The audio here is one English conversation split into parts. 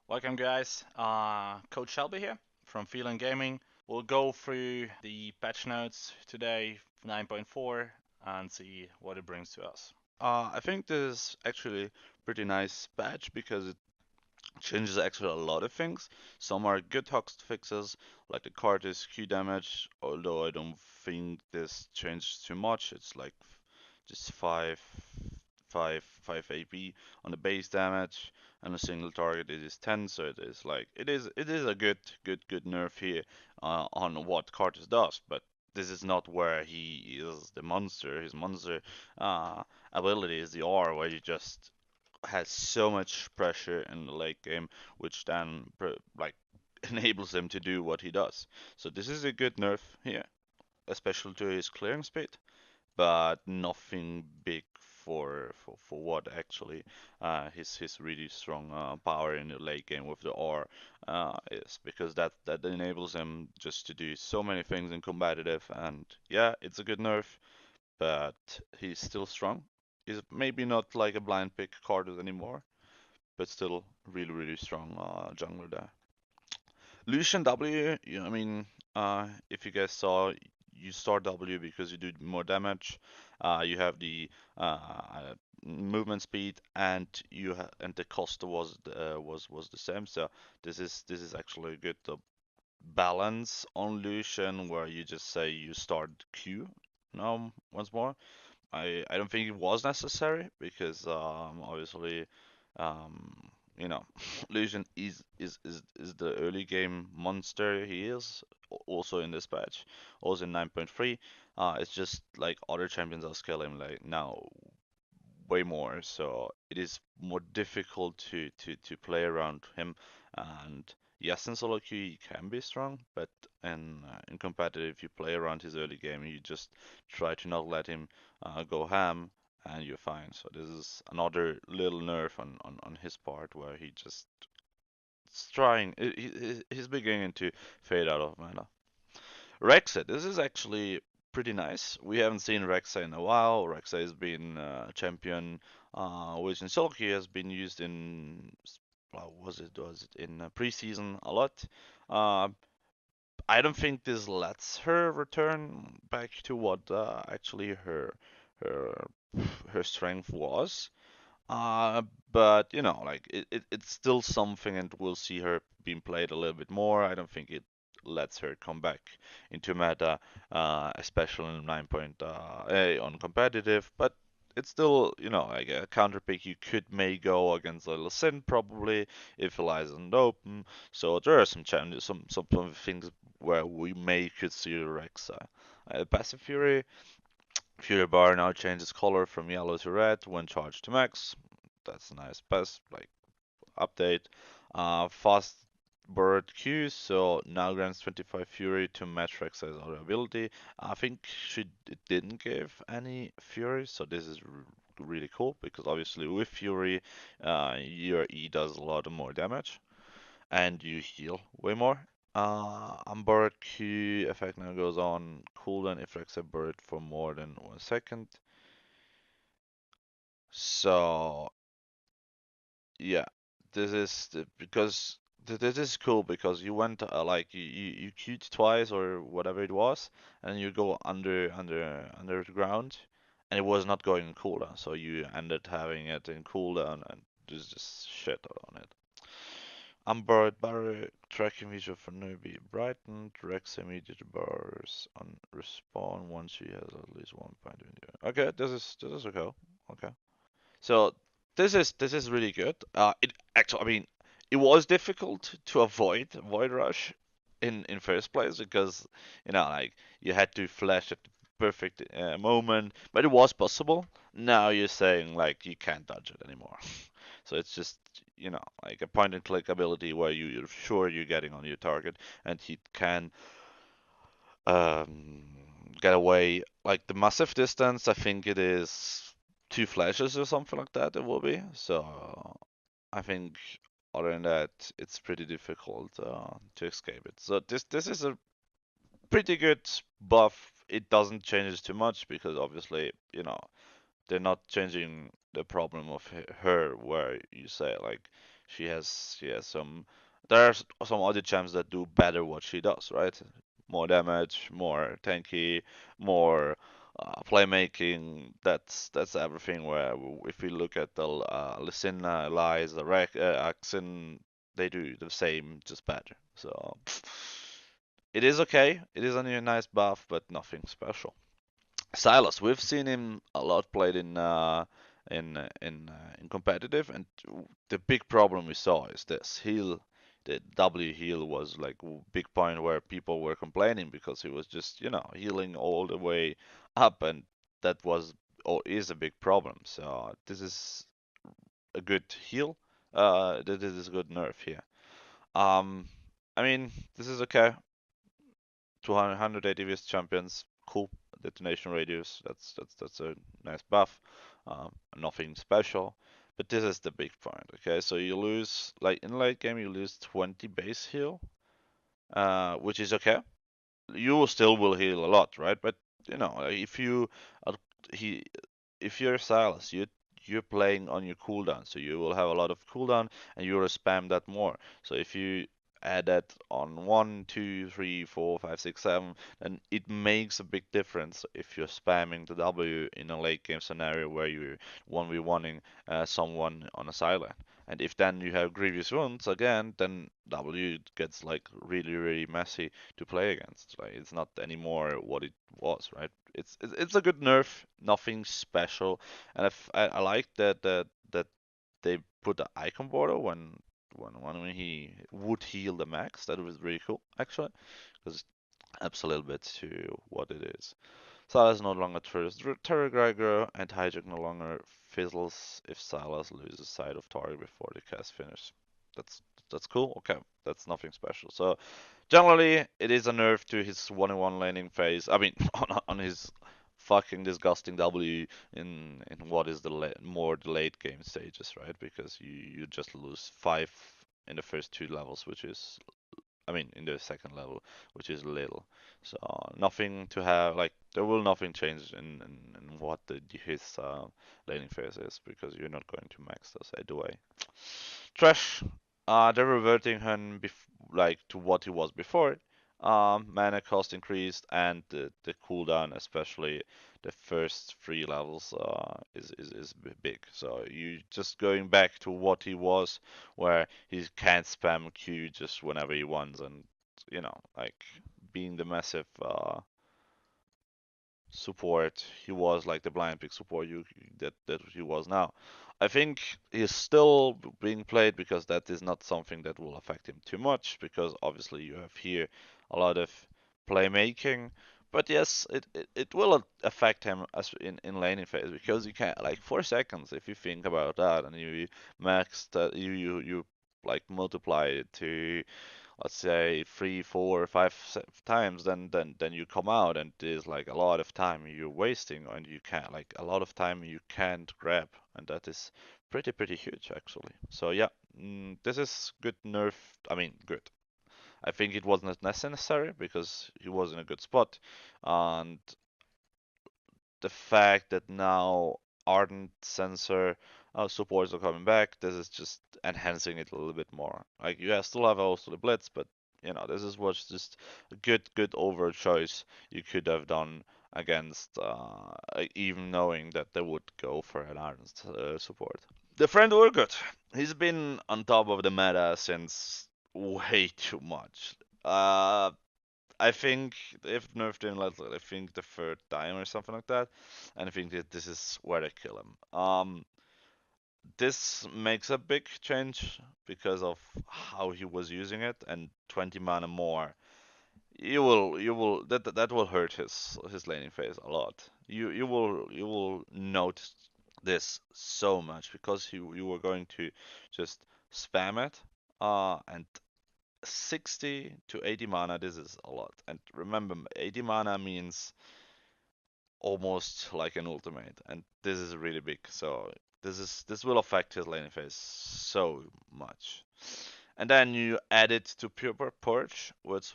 Welcome, guys. Coach Shelby here from Phelan Gaming. We'll go through the patch notes today, 9.4, and see what it brings to us. I think this is actually pretty nice patch because it changes actually a lot of things. Some are good hug fixes, like the card is Q damage, although I don't think this changes too much. It's like just 5 AP on the base damage, and a single target it is 10, so it is like it is a good nerf here on what Cartus does, but this is not where he is the monster. His monster uh, ability is the R, where you just has so much pressure in the late game, which then like enables him to do what he does. So this is a good nerf here, especially to his clearing speed, but nothing big for what actually his really strong power in the late game with the R is, because that enables him just to do so many things in competitive. And yeah, it's a good nerf, but he's still strong. He's maybe not like a blind pick card anymore, but still really strong jungler there. Lucian W, I mean, if you guys saw, you start W because you do more damage. You have the movement speed, and and the cost was the same. So this is actually a good balance on Lucian, where you just say you start Q now once more. I don't think it was necessary because obviously um, you know Legion is the early game monster he is also in this patch, also in 9.3. It's just like other champions are scaling like now way more, so it is more difficult to play around him. And yes, in solo queue he can be strong, but in competitive you play around his early game. You just try to not let him go ham, and you're fine. So this is another little nerf on his part, where he just is trying. He's beginning to fade out of mana. Rexa, this is actually pretty nice. We haven't seen Rexa in a while. Rexa has been champion, which in Sulky has been used in, was it in preseason a lot. Uh, I don't think this lets her return back to what actually her her strength was. Uh, but like it's still something, and we'll see her being played a little bit more. I don't think it lets her come back into meta, especially in 9.8 on competitive. But it's still, like a counter pick you may go against Little Sin probably if Eliza isn't open. So there are some challenges, some things where we may could see Rexa. Passive Fury bar now changes color from yellow to red when charged to max. That's a nice best like update. Fast bird Q, so now grants 25 Fury to match Rek'Sai's other ability. I think it didn't give any Fury, so this is really cool because obviously with Fury, your E does a lot more damage and you heal way more. Unbird Q effect now goes on cooldown if Rek'Sai bird for more than 1 second. So yeah, this is because this is cool because you went like you queued twice or whatever it was, and you go under the ground, and it was not going in cooldown, so you ended having it in cooldown, and there's just shit on it. Unburied barrier tracking visual for newbie brightened. Rex immediate bars on respawn once she has at least 1 point in the. Okay, this is okay. Okay. So this is really good. It actually, I mean, it was difficult to avoid Void Rush in first place because like you had to flash at the perfect moment, but it was possible. Now you're saying like you can't dodge it anymore. So it's just like a point and click ability where you're sure you're getting on your target, and he can um, get away. Like the massive distance, I think it is 2 flashes or something like that. It will be. So I think other than that, it's pretty difficult to escape it. So this is a pretty good buff. It doesn't change too much because obviously they're not changing the problem of her where you say like she has some there are some other champs that do better what she does, right? More damage, more tanky, more playmaking. That's everything. Where if we look at the Lysina, Eliza, Axin, they do the same, just better. So it is okay. It is a nice buff, but nothing special. Silas, we've seen him a lot played in competitive, and the big problem we saw is this heal. The W heal was like a big point where people were complaining because he was just healing all the way up, and that was or is a big problem. So this is a good heal. This is a good nerf here. Um, I mean, this is okay. 200 ATVs champions, cool. Detonation radius, that's a nice buff. Nothing special, but this is the big point. Okay, so you lose like in late game you lose 20 base heal, which is okay. You still will heal a lot, right? But if you are he if you're Silas, you're playing on your cooldown, so you will have a lot of cooldown, and you will spam that more. So if you add that on 1, 2, 3, 4, 5, 6, 7, then it makes a big difference if you're spamming the W in a late game scenario where you're 1v1ing someone on a sideline. And if then you have grievous wounds again, then W gets like really, really messy to play against. Like it's not anymore what it was, right? It's a good nerf, nothing special, and I like that they put the icon border when he would heal the max. That was really cool actually, because it adds a little bit to what it is. Silas no longer triggers Terragriger, and Hijack no longer fizzles if Silas loses sight of target before the cast finish. That's that's cool. Okay, that's nothing special. So generally, it is a nerf to his 1-in-1 laning phase. I mean, on his fucking disgusting W in what is the more the late game stages, right? Because you just lose 5 in the first 2 levels, which is I mean, in the second level, which is little. So nothing to have like there will nothing change in what his laning phase is because you're not going to max those anyway. Trash. They're reverting him like to what he was before. Mana cost increased and the cooldown, especially the first 3 levels, is big. So you just going back to what he was, where he can't spam Q just whenever he wants, and like being the massive support he was, like the blind pick support that he was now. I think he's still being played because that is not something that will affect him too much because obviously you have here a lot of playmaking. But yes, it will affect him as in laning phase because you can like 4 seconds if you think about that and you max that you like multiply it to let's say 3, 4, 5 times, then you come out and there's like a lot of time you're wasting and you can't like a lot of time you can't grab and that is pretty huge actually. So yeah, this is good nerf. I mean good. I think it wasn't necessary because he was in a good spot, and the fact that now Ardent Sensor supports are coming back, this is just enhancing it a little bit more. Like you still have also the Blitz, but this is what's just a good over choice you could have done against, even knowing that they would go for an Ardent support. The friend Urgot, he's been on top of the meta since way too much. I think they've nerfed him like I think the third time or something like that, and I think that this is where they kill him. This makes a big change because of how he was using it, and 20 mana more. You will that will hurt his laning phase a lot. You will notice this so much because you were going to just spam it, and 60 to 80 mana, this is a lot. And remember, 80 mana means almost like an ultimate, and this is really big. So this will affect his laning phase so much. And then you add it to Pure Purge, which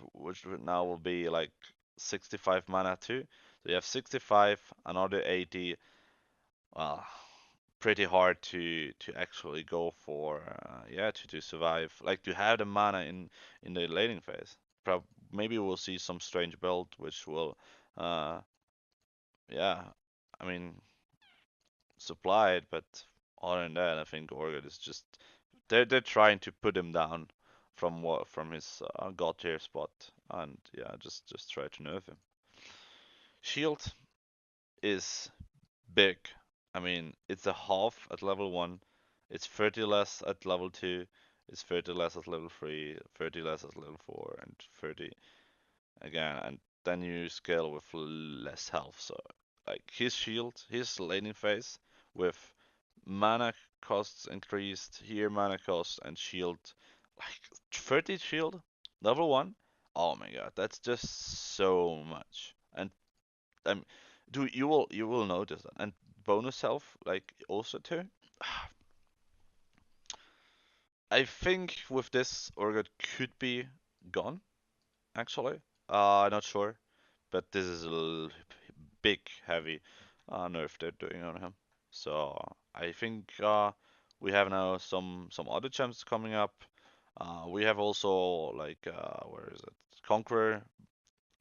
now will be like 65 mana too. So you have 65, another 80, well, pretty hard to actually go for yeah to survive, like to have the mana in the laning phase. Maybe we'll see some strange build which will uh yeah, I mean supply it, but other than that I think Orchid is just they're trying to put him down from his god tier spot, and yeah, just try to nerf him. Shield is big. I mean, it's a half at level 1, it's 30 less at level 2, it's 30 less at level 3, 30 less at level 4, and 30 again, and then you scale with less health. So, like his shield, his laning phase with mana costs increased, here mana cost and shield, like 30 shield, level 1. Oh my god, that's just so much. And um, do you will notice that. And bonus health, like also too. I think with this Urgot could be gone actually. Not sure, but this is a big heavy nerf they're doing on him. So I think we have now some other champs coming up. We have also like where is it? Conqueror.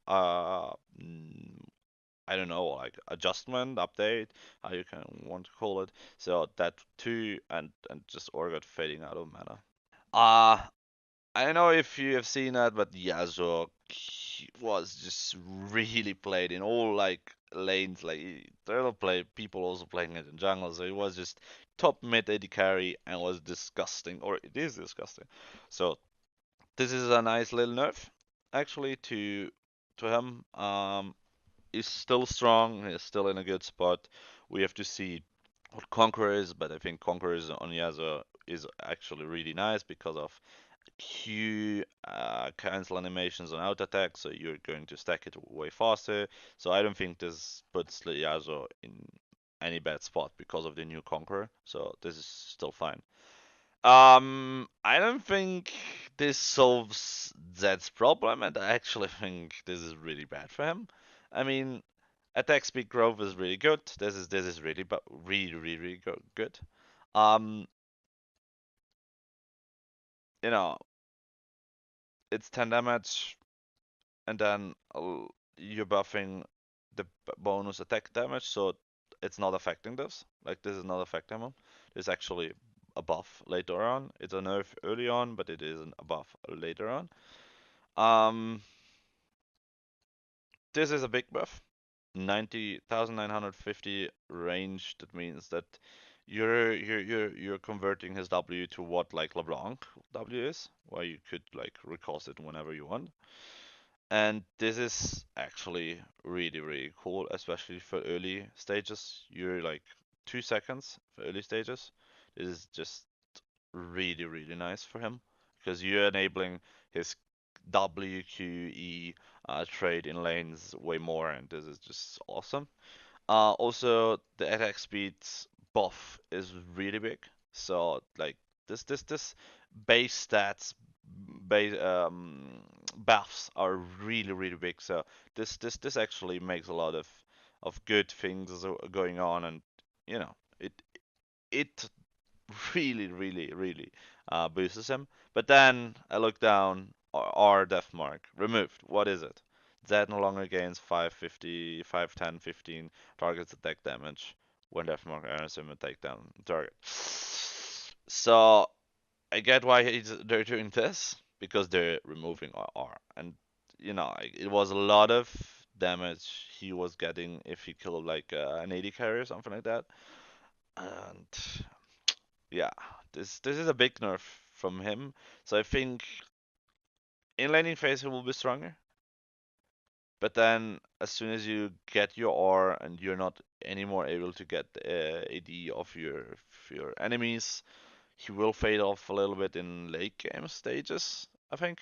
Uh, mm, I don't know, like adjustment, update, how you can want to call it. So that too, and just Orgot fading out of mana. Uh I don't know if you have seen that, but Yasuo was just really played in all like lanes. Like there were play people also playing it in jungle, so it was just top mid AD carry and was disgusting, or it is disgusting. So this is a nice little nerf actually to him. He's still strong. He's still in a good spot. We have to see what Conqueror is, but I think Conqueror's on Yasuo is actually really nice because of Q cancel animations on auto attack, so you're going to stack it way faster. So I don't think this puts Yasuo in any bad spot because of the new Conqueror. So this is still fine. I don't think this solves Zed's problem, and I actually think this is really bad for him. I mean, attack speed growth is really good. This is really but really good. Um, you know, it's 10 damage, and then you're buffing the bonus attack damage, so it's not affecting this. Like this is not affecting him. It's actually a buff later on. It's a nerf early on, but it isn't a buff later on. Um, this is a big buff. 90,950 range. That means that you're converting his W to what like LeBlanc W is, where you could like recast it whenever you want. And this is actually really cool, especially for early stages. You're like 2 seconds for early stages. This is just really nice for him because you're enabling his WQE trade in lanes way more, and this is just awesome. Also, the attack speed buff is really big. So like this base stats base buffs are really big. So this actually makes a lot of good things going on, and you know it really boosts him. But then I look down, R death mark removed. What is it? That no longer gains 550, 510, 15 targets attack damage when death mark earns him a takedown target. So I get why they're doing this because they're removing R, and it was a lot of damage he was getting if he killed like an AD carry or something like that, and yeah, this is a big nerf from him. So I think in laning phase he will be stronger, but then as soon as you get your R and you're not anymore able to get AD of your enemies, he will fade off a little bit in late game stages, I think.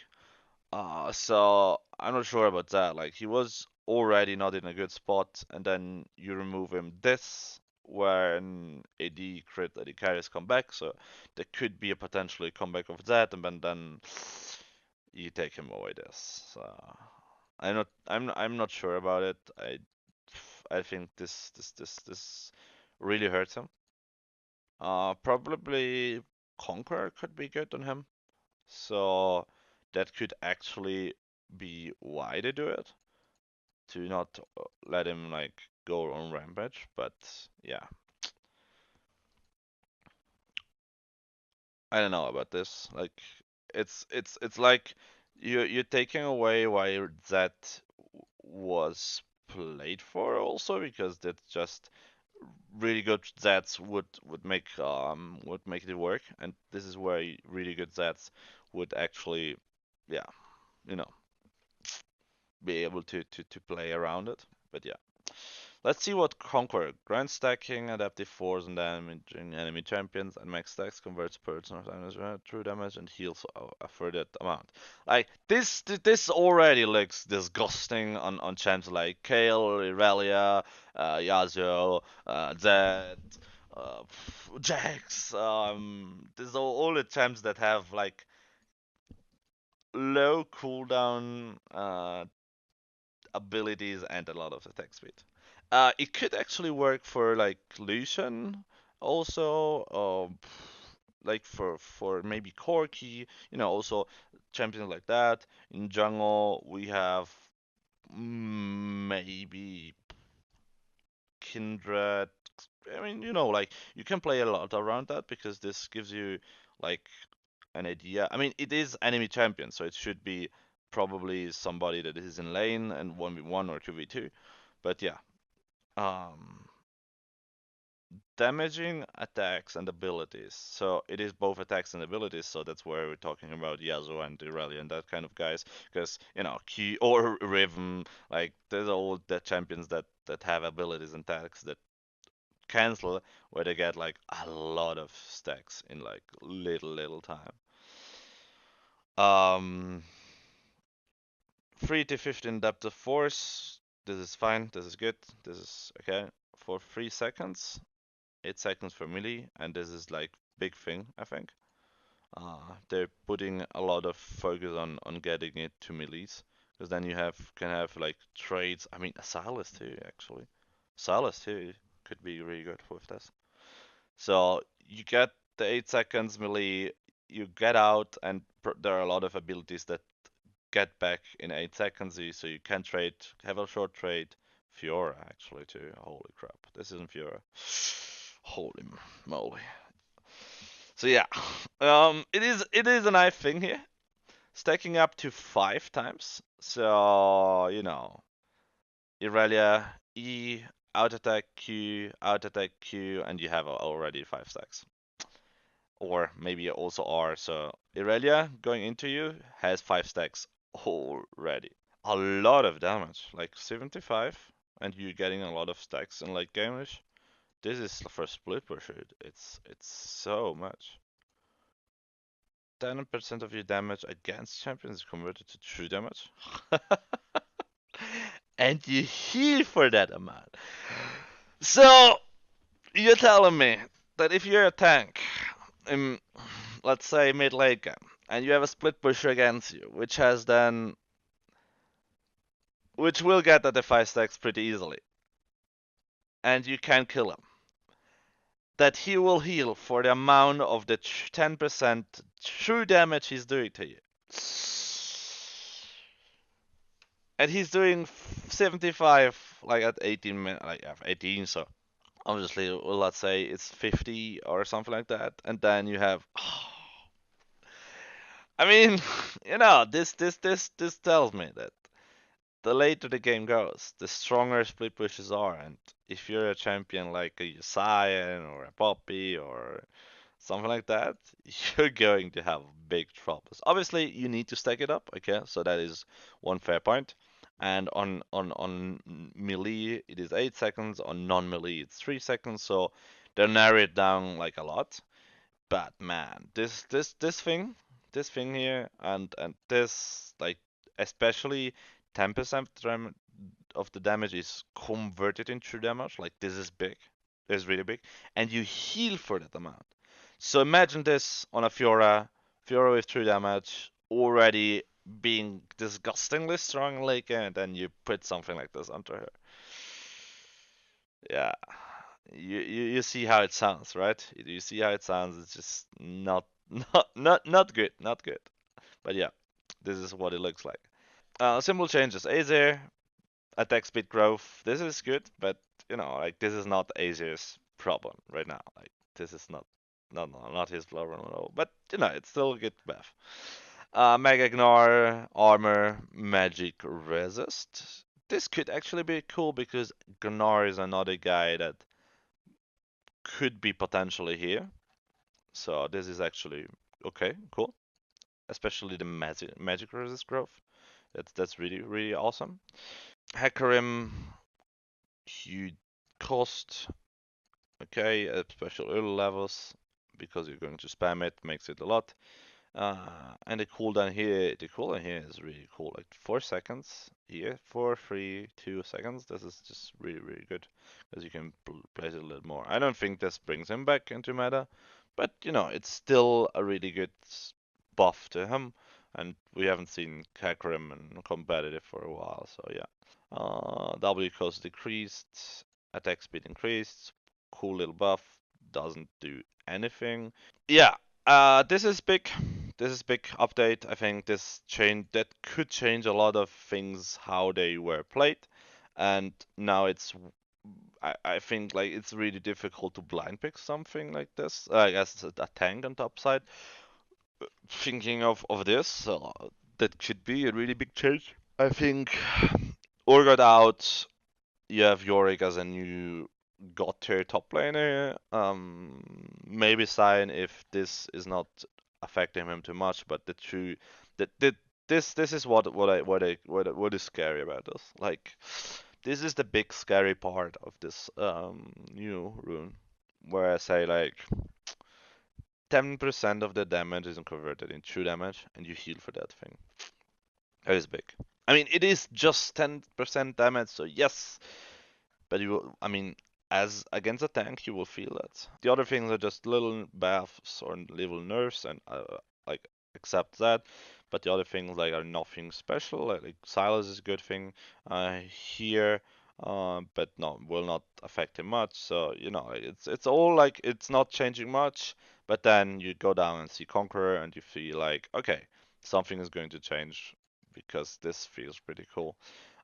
So I'm not sure about that. Like he was already not in a good spot, and then you remove him this when AD crit AD carries come back, so there could be a potentially comeback of that, and then you take him away this. So I'm not sure about it. I think this really hurts him. Probably Conqueror could be good on him. So that could actually be why they do it, to not let him like go on rampage. But yeah, I don't know about this. Like, it's like you're taking away why that was played for also, because that's just really good Zats would make it work, and this is where really good Zats would actually, yeah, you know, be able to play around it. But yeah, let's see what Conquer. Grand stacking, adaptive force, and damaging enemy champions, and max stacks converts personal damage, true damage, and heals a further amount. Like this already looks disgusting on champs like Kale, Irelia, Yasuo, Zed, uh, Jax. These are all the champs that have like low cooldown abilities and a lot of attack speed. It could actually work for like Lucian also, like for maybe Corki, also champions like that. In jungle, we have maybe Kindred. I mean, like you can play a lot around that because this gives you like an idea. I mean, it is enemy champion, so it should be probably somebody that is in lane and 1v1 or 2v2. But yeah, um, damaging attacks and abilities. So it is both attacks and abilities. So that's where we're talking about Yasuo and Irelia and that kind of guys. Because Key or Riven, like there's all the champions that have abilities and attacks that cancel, where they get like a lot of stacks in like little time. Um, 3 to 15 depth of force. This is fine. This is good. This is okay. For 3 seconds, 8 seconds for melee, and this is like big thing, I think. They're putting a lot of focus on getting it to melees, because then you can have like trades. I mean, Sylas too, actually. Sylas too could be really good with this. So you get the 8 seconds melee, you get out, and there are a lot of abilities that get back in 8 seconds, so you can trade, have a short trade. Fiora, actually, too. Holy crap. This isn't Fiora. Holy moly. So yeah, it is a nice thing here, stacking up to 5 times. So Irelia E, out attack Q, and you have already 5 stacks. Or maybe also R. So Irelia going into you has 5 stacks already. A lot of damage, like 75, and you're getting a lot of stacks in late gameish. This is for split push. It's so much. 10% of your damage against champions is converted to true damage. And you heal for that amount. So, you're telling me that if you're a tank, in, let's say mid late game, and you have a split pusher against you, which will get at the 5 stacks pretty easily, and you can kill him, that he will heal for the amount of the 10% true damage he's doing to you. And he's doing 75 like at 18 minutes, like 18, so obviously well, let's say it's 50 or something like that, and then you have I mean, this tells me that the later the game goes, the stronger split pushes are, and if you're a champion like a Cyan or a Poppy or something like that, you're going to have big troubles. Obviously, you need to stack it up, okay? So that is one fair point. And on melee, it is 8 seconds. On non-melee, it's 3 seconds. So they narrow it down like a lot. But man, this thing here, and this like especially 10% of the damage is converted into damage. Like this is big. This is really big, and you heal for that amount. So imagine this on a Fiora with true damage already being disgustingly strong, like, and then you put something like this onto her. Yeah, You see how it sounds, right? You see how it sounds. It's just not good, not good. But yeah, this is what it looks like. Simple changes. Azer attack speed growth. This is good, but like this is not Azer's problem right now. Like this is not his problem at all. But it's still a good buff. Mega Ignore, Armor, Magic Resist. This could actually be cool because Gnar is another guy that could be potentially here. So this is actually okay, cool. Especially the magic resist growth. That's really awesome. Hecarim, huge cost. Okay, at special early levels because you're going to spam it makes it a lot. And the cooldown here is really cool. Like 4 seconds here, 4, 3, 2 seconds. This is just really good because you can place it a little more. I don't think this brings him back into meta, but it's still a really good buff to him. And we haven't seen Kakrim in competitive for a while, so yeah. W cost decreased, attack speed increased, cool little buff, doesn't do anything. Yeah, this is big. This is big update. I think this change that could change a lot of things how they were played, and now I think like it's really difficult to blind pick something like this. I guess a tank on top side. Thinking of this, so that could be a really big change. I think Urgot out, you have Yorick as a new god tier top laner. Maybe Sign if this is not affecting him too much, but the true that this is what is scary about this. Like this is the big scary part of this new rune, where I say like 10% of the damage isn't converted in true damage, and you heal for that thing. That is big. I mean, it is just 10% damage, so yes, but I mean, as against a tank, you will feel that. The other things are just little buffs or little nerfs, and like accept that. But the other things like are nothing special. Like Silas is a good thing here, but no, will not affect him much. So it's all like it's not changing much. But then you go down and see Conqueror, and you feel like okay, something is going to change because this feels pretty cool.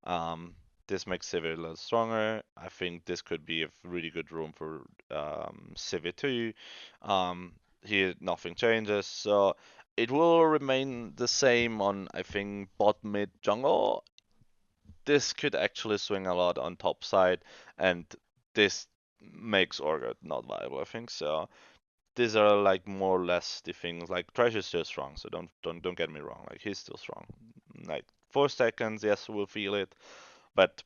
Um, this makes Civi a little stronger. I think this could be a really good room for Civi 2. Here, nothing changes, so it will remain the same on, I think, bot, mid, jungle. This could actually swing a lot on top side, and this makes Orga not viable, I think. So these are like more or less the things. Like Trash is still strong, so don't get me wrong. Like he's still strong. Like 4 seconds, yes, we'll feel it, but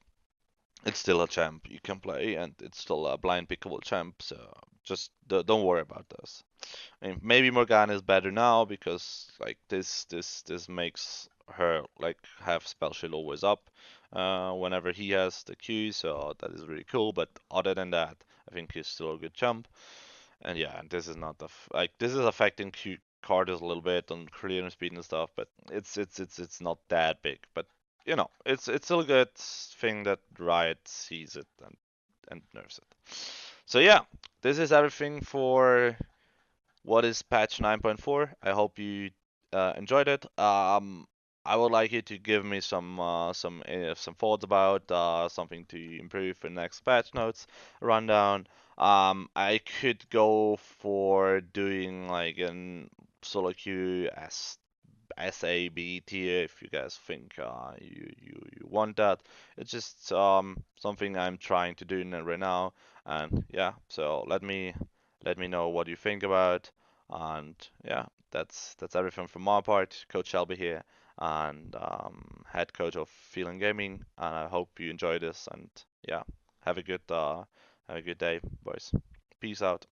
it's still a champ you can play, and it's still a blind pickable champ. So just don't worry about this. I mean, maybe Morgana is better now because like this makes her like have spell shield always up whenever he has the Q. So that is really cool. But other than that, I think he's still a good champ. And yeah, and this is not like this is affecting Q Cardos a little bit on clearance speed and stuff, but it's not that big. But it's still a good thing that Riot sees it and nerfs it. So yeah, this is everything for what is patch 9.4. I hope you enjoyed it. I would like you to give me some thoughts about something to improve for next patch notes rundown. I could go for doing like an solo queue as SAB tier if you guys think you want that. It's just something I'm trying to do right now, and yeah. So let me know what you think about, and yeah, that's everything from my part. Coach Shelby here, and head coach of Phelan Gaming, and I hope you enjoy this, and yeah, have a good day, boys. Peace out.